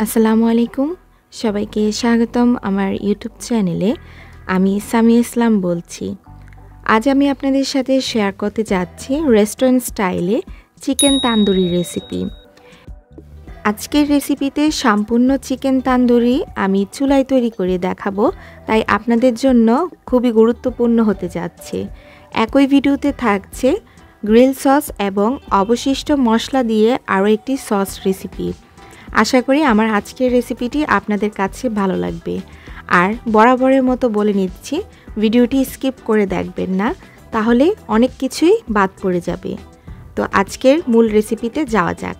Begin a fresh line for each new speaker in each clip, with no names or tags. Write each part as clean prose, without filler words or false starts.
আসসালামু আলাইকুম সবাইকে স্বাগতম আমার ইউটিউব চ্যানেলে। আমি সামিয়া ইসলাম বলছি। আজ আমি আপনাদের সাথে শেয়ার করতে যাচ্ছি রেস্টুরেন্ট স্টাইলে চিকেন তান্দুরি রেসিপি। আজকের রেসিপিতে সম্পূর্ণ চিকেন তান্দুরি আমি চুলায় তৈরি করে দেখাবো, তাই আপনাদের জন্য খুবই গুরুত্বপূর্ণ হতে যাচ্ছে। একই ভিডিওতে থাকছে গ্রিল সস এবং অবশিষ্ট মশলা দিয়ে আরও একটি সস রেসিপি। আশা করি আমার আজকের রেসিপিটি আপনাদের কাছে ভালো লাগবে। আর বরাবরের মতো বলে নিচ্ছি, ভিডিওটি স্কিপ করে দেখবেন না, তাহলে অনেক কিছুই বাদ পড়ে যাবে। তো আজকের মূল রেসিপিতে যাওয়া যাক।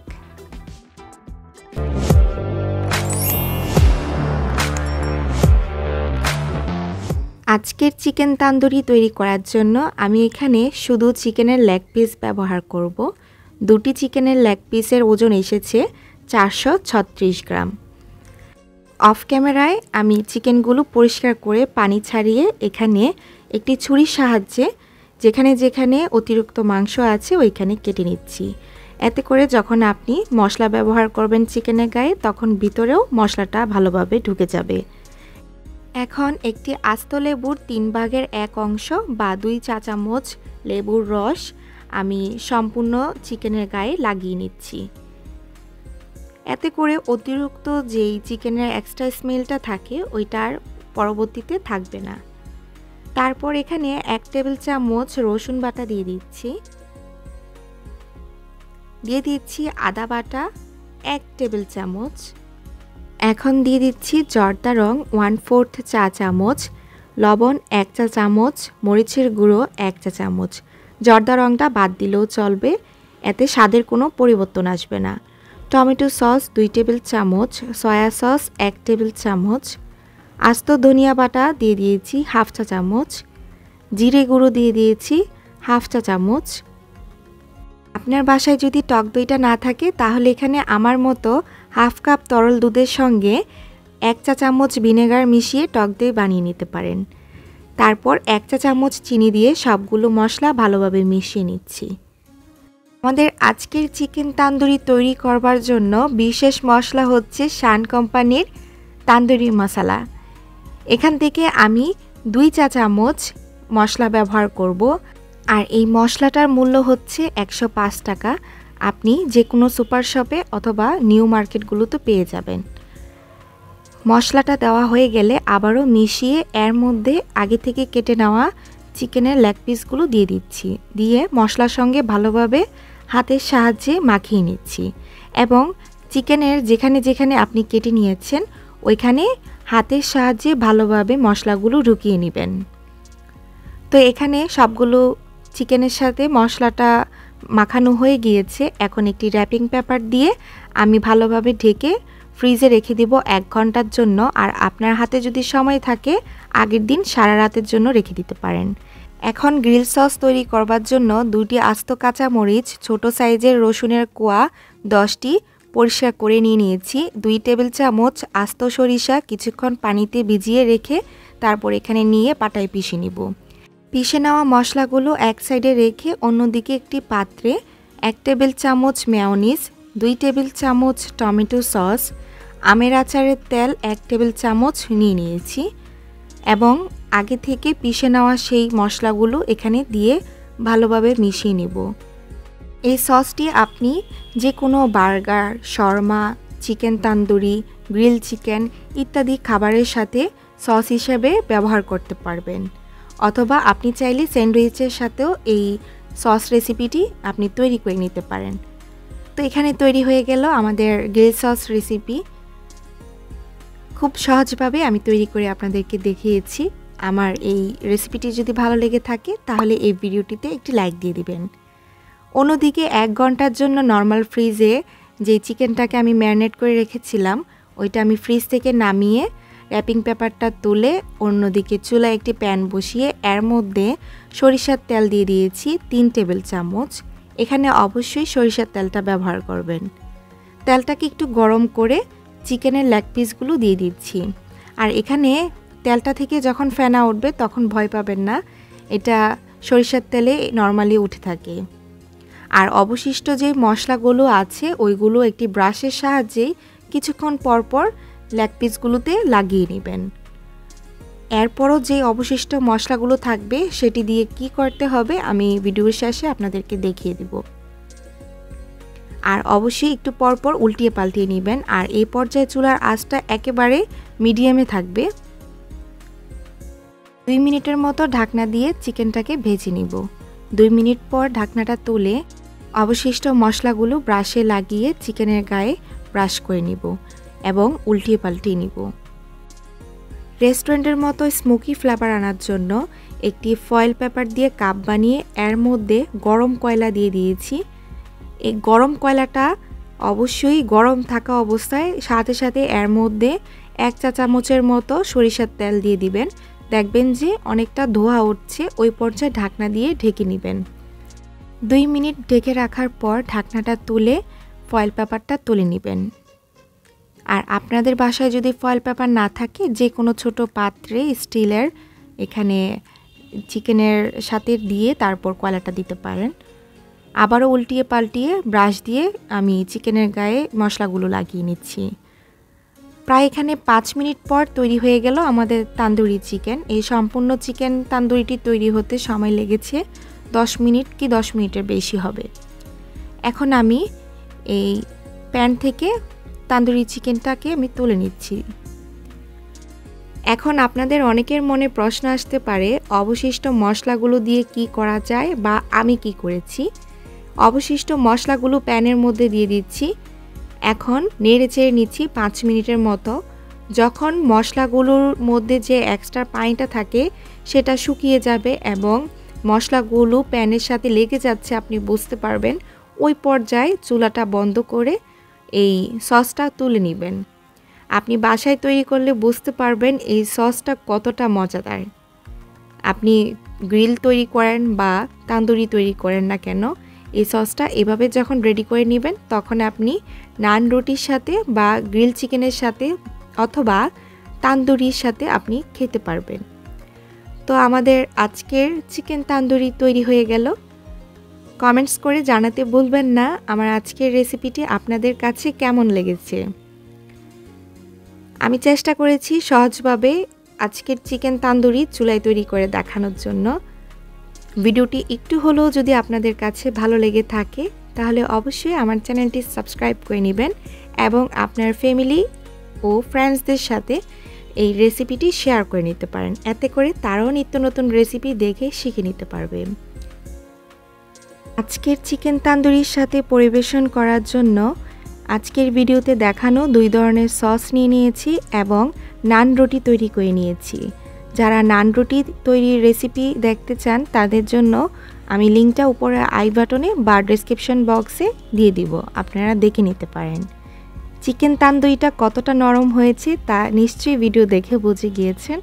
আজকের চিকেন তান্দুরি তৈরি করার জন্য আমি এখানে শুধু চিকেনের লেগ পিস ব্যবহার করব। দুটি চিকেনের লেগ পিসের ওজন এসেছে 436 গ্রাম। অফ ক্যামেরায় আমি চিকেনগুলো পরিষ্কার করে পানি ছাড়িয়ে এখানে একটি ছুরির সাহায্যে যেখানে যেখানে অতিরিক্ত মাংস আছে ওইখানে কেটে নিচ্ছি। এতে করে যখন আপনি মশলা ব্যবহার করবেন চিকেনের গায়ে, তখন ভিতরেও মশলাটা ভালোভাবে ঢুকে যাবে। এখন একটি আস্ত লেবুর 3/1 অংশ বা 2 চা চামচ লেবুর রস আমি সম্পূর্ণ চিকেনের গায়ে লাগিয়ে নিচ্ছি। এতে করে অতিরিক্ত যেই চিকেনের এক্সট্রা স্মেলটা থাকে ওইটার পরবর্তীতে থাকবে না। তারপর এখানে 1 টেবিল চামচ রসুন বাটা দিয়ে দিচ্ছি আদা বাটা 1 টেবিল চামচ। এখন দিয়ে দিচ্ছি জর্দা রং 1/4 চা চামচ, লবণ 1 চা চামচ, মরিচের গুঁড়ো 1 চা চামচ। জর্দা রংটা বাদ দিলেও চলবে, এতে স্বাদের কোনো পরিবর্তন আসবে না। টমেটো সস 2 টেবিল চামচ, সয়া সস 1 টেবিল চামচ, আস্ত ধনিয়া বাটা দিয়ে দিয়েছি 1/2 চা চামচ, জিরে গুঁড়ো দিয়ে দিয়েছি 1/2 চা চামচ। আপনার বাসায় যদি টক দইটা না থাকে তাহলে এখানে আমার মতো 1/2 কাপ তরল দুধের সঙ্গে 1 চা চামচ ভিনেগার মিশিয়ে টক দই বানিয়ে নিতে পারেন। তারপর 1 চা চামচ চিনি দিয়ে সবগুলো মশলা ভালোভাবে মিশিয়ে নিচ্ছি। আমাদের আজকের চিকেন তান্দুরি তৈরি করবার জন্য বিশেষ মশলা হচ্ছে শান কোম্পানির তান্দুরি মশলা। এখান থেকে আমি 2 চা চামচ মশলা ব্যবহার করব। আর এই মশলাটার মূল্য হচ্ছে 105 টাকা। আপনি যে কোনো সুপার শপে অথবা নিউ মার্কেটগুলোতে পেয়ে যাবেন। মশলাটা দেওয়া হয়ে গেলে আবারও মিশিয়ে এর মধ্যে আগে থেকে কেটে নেওয়া চিকেনের লেগ পিসগুলো দিয়ে দিচ্ছি। দিয়ে মশলার সঙ্গে ভালোভাবে হাতের সাহায্যে মাখিয়ে নিচ্ছি এবং চিকেনের যেখানে যেখানে আপনি কেটে নিয়েছেন ওইখানে হাতের সাহায্যে ভালোভাবে মশলাগুলো ঢুকিয়ে নেবেন। তো এখানে সবগুলো চিকেনের সাথে মশলাটা মাখানো হয়ে গিয়েছে। এখন একটি র্যাপিং পেপার দিয়ে আমি ভালোভাবে ঢেকে ফ্রিজে রেখে দিব 1 ঘন্টার জন্য। আর আপনার হাতে যদি সময় থাকে আগের দিন সারা রাতের জন্য রেখে দিতে পারেন। এখন গ্রিল সস তৈরি করবার জন্য 2টি আস্ত কাঁচা মরিচ, ছোট সাইজের রসুনের কোয়া 10টি পরিষ্কার করে নিয়েছি, 2 টেবিল চামচ আস্ত সরিষা কিছুক্ষণ পানিতে ভিজিয়ে রেখে তারপর এখানে নিয়ে পাটায় পিষে নিব। পিষে নেওয়া মশলাগুলো এক সাইডে রেখে অন্যদিকে একটি পাত্রে 1 টেবিল চামচ মেয়োনিজ, 2 টেবিল চামচ টমেটো সস, আমের আচারের তেল 1 টেবিল চামচ নিয়েছি এবং আগে থেকে পিষে নেওয়া সেই মশলাগুলো এখানে দিয়ে ভালোভাবে মিশিয়ে নেব। এই সসটি আপনি যে কোনো burger, Sharma, chicken tandoori, grill chicken ইত্যাদি খাবারের সাথে সস হিসেবে ব্যবহার করতে পারবেন। অথবা আপনি চাইলে স্যান্ডউইচের সাথেও এই সস রেসিপিটি আপনি তৈরি করে নিতে পারেন। তো এখানে তৈরি হয়ে গেল আমাদের গ্রিল সস রেসিপি। খুব সহজভাবে আমি তৈরি করে আপনাদেরকে দেখিয়েছি। আমার এই রেসিপিটি যদি ভালো লেগে থাকে তাহলে এই ভিডিওটিতে একটি লাইক দিয়ে দিবেন। অন্যদিকে 1 ঘন্টার জন্য নর্মাল ফ্রিজে যে চিকেনটাকে আমি ম্যারিনেট করে রেখেছিলাম ওইটা আমি ফ্রিজ থেকে নামিয়ে র্যাপিং পেপারটা তুলে অন্যদিকে চুলায় একটি প্যান বসিয়ে এর মধ্যে সরিষার তেল দিয়ে দিয়েছি 3 টেবিল চামচ। এখানে অবশ্যই সরিষার তেলটা ব্যবহার করবেন। তেলটাকে একটু গরম করে চিকেনের লেগ পিসগুলো দিয়ে দিচ্ছি। আর এখানে তেলটা থেকে যখন ফেনা উঠবে তখন ভয় পাবেন না, এটা সরিষার তেলে নর্মালি উঠে থাকে। আর অবশিষ্ট যে মশলাগুলো আছে ওইগুলো একটি ব্রাশের সাহায্যেই কিছুক্ষণ পর পর লেগ পিসগুলোতে লাগিয়ে নেবেন। এরপরও যে অবশিষ্ট মশলাগুলো থাকবে সেটি দিয়ে কি করতে হবে আমি ভিডিওর শেষে আপনাদেরকে দেখিয়ে দিব। আর অবশ্যই একটু পর পর উল্টিয়ে পাল্টিয়ে নেবেন। আর এই পর্যায়ে চুলার আঁচটা একেবারে মিডিয়ামে থাকবে। 2 মিনিটের মতো ঢাকনা দিয়ে চিকেনটাকে ভেজে নিব। 2 মিনিট পর ঢাকনাটা তুলে অবশিষ্ট মশলাগুলো ব্রাশে লাগিয়ে চিকেনের গায়ে ব্রাশ করে নিব এবং উল্টিয়ে পাল্টিয়ে নিব। রেস্টুরেন্টের মতো স্মোকি ফ্লেভার আনার জন্য একটি ফয়েল পেপার দিয়ে কাপ বানিয়ে এর মধ্যে গরম কয়লা দিয়ে দিয়েছি। এই গরম কয়লাটা অবশ্যই গরম থাকা অবস্থায় সাথে সাথে এর মধ্যে 1 চা চামচের মতো সরিষার তেল দিয়ে দিবেন। দেখবেন যে অনেকটা ধোঁয়া উঠছে, ওই পর্যায়ে ঢাকনা দিয়ে ঢেকে নেবেন। 2 মিনিট ঢেকে রাখার পর ঢাকনাটা তুলে ফয়েল পেপারটা তুলে নেবেন। আর আপনাদের বাসায় যদি ফয়েল পেপার না থাকে যে কোনো ছোট পাত্রে স্টিলের এখানে চিকেনের সাথে দিয়ে তারপর কয়লাটা দিতে পারেন। আবারও উল্টিয়ে পাল্টিয়ে ব্রাশ দিয়ে আমি চিকেনের গায়ে মশলাগুলো লাগিয়ে নিচ্ছি। প্রায় এখানে 5 মিনিট পর তৈরি হয়ে গেল আমাদের তান্দুরি চিকেন। এই সম্পূর্ণ চিকেন তান্দুরিটি তৈরি হতে সময় লেগেছে 10 মিনিট কি 10 মিনিটের বেশি হবে। এখন আমি এই প্যান থেকে তান্দুরি চিকেনটাকে আমি তুলে নিচ্ছি। এখন আপনাদের অনেকের মনে প্রশ্ন আসতে পারে অবশিষ্ট মশলাগুলো দিয়ে কি করা যায় বা আমি কি করেছি। অবশিষ্ট মশলাগুলো প্যানের মধ্যে দিয়ে দিচ্ছি। এখন নেড়ে চেড়ে নিচ্ছি 5 মিনিটের মতো। যখন মশলাগুলোর মধ্যে যে এক্সট্রা পানিটা থাকে সেটা শুকিয়ে যাবে এবং মশলাগুলো প্যানের সাথে লেগে যাচ্ছে আপনি বুঝতে পারবেন, ওই পর্যায়ে চুলাটা বন্ধ করে এই সসটা তুলে নেবেন। আপনি বাসায় তৈরি করলে বুঝতে পারবেন এই সসটা কতটা মজাদার। আপনি গ্রিল তৈরি করেন বা তান্দুরি তৈরি করেন না কেন, এই সসটা এভাবে যখন রেডি করে নেবেন তখন আপনি নান রুটির সাথে বা গ্রিল চিকেনের সাথে অথবা তান্দুরির সাথে আপনি খেতে পারবেন। তো আমাদের আজকের চিকেন তান্দুরি তৈরি হয়ে গেল। কমেন্টস করে জানাতে ভুলবেন না আমার আজকের রেসিপিটি আপনাদের কাছে কেমন লেগেছে। আমি চেষ্টা করেছি সহজভাবে আজকের চিকেন তান্দুরি চুলায় তৈরি করে দেখানোর জন্য। ভিডিওটি একটু হলেও যদি আপনাদের কাছে ভালো লেগে থাকে তাহলে অবশ্যই আমার চ্যানেলটি সাবস্ক্রাইব করে নেবেন এবং আপনার ফ্যামিলি ও ফ্রেন্ডসদের সাথে এই রেসিপিটি শেয়ার করে নিতে পারেন। এতে করে তারাও নিত্য নতুন রেসিপি দেখে শিখে নিতে পারবে। আজকের চিকেন তান্দুরির সাথে পরিবেশন করার জন্য আজকের ভিডিওতে দেখানো 2 ধরনের সস নিয়ে নিয়েছি এবং নান রুটি তৈরি করে নিয়েছি। যারা নান রুটি তৈরির রেসিপি দেখতে চান তাদের জন্য আমি লিঙ্কটা উপরে আই বাটনে বা ডেসক্রিপশন বক্সে দিয়ে দিব, আপনারা দেখে নিতে পারেন। চিকেন তান্দুরিটা কতটা নরম হয়েছে তা নিশ্চয়ই ভিডিও দেখে বুঝে গিয়েছেন।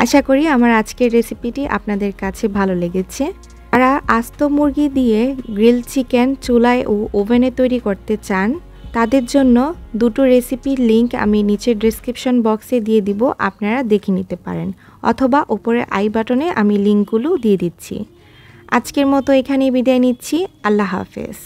আশা করি আমার আজকের রেসিপিটি আপনাদের কাছে ভালো লেগেছে। যারা আস্ত মুরগি দিয়ে গ্রিল চিকেন চুলায় ও ওভেনে তৈরি করতে চান তাদের জন্য 2টো রেসিপির লিঙ্ক আমি নিচের ডেসক্রিপশন বক্সে দিয়ে দিব, আপনারা দেখে নিতে পারেন অথবা উপরে আই বাটনে আমি লিঙ্কগুলো দিয়ে দিচ্ছি। আজকের মতো এখানেই বিদায় নিচ্ছি। আল্লাহ হাফেজ।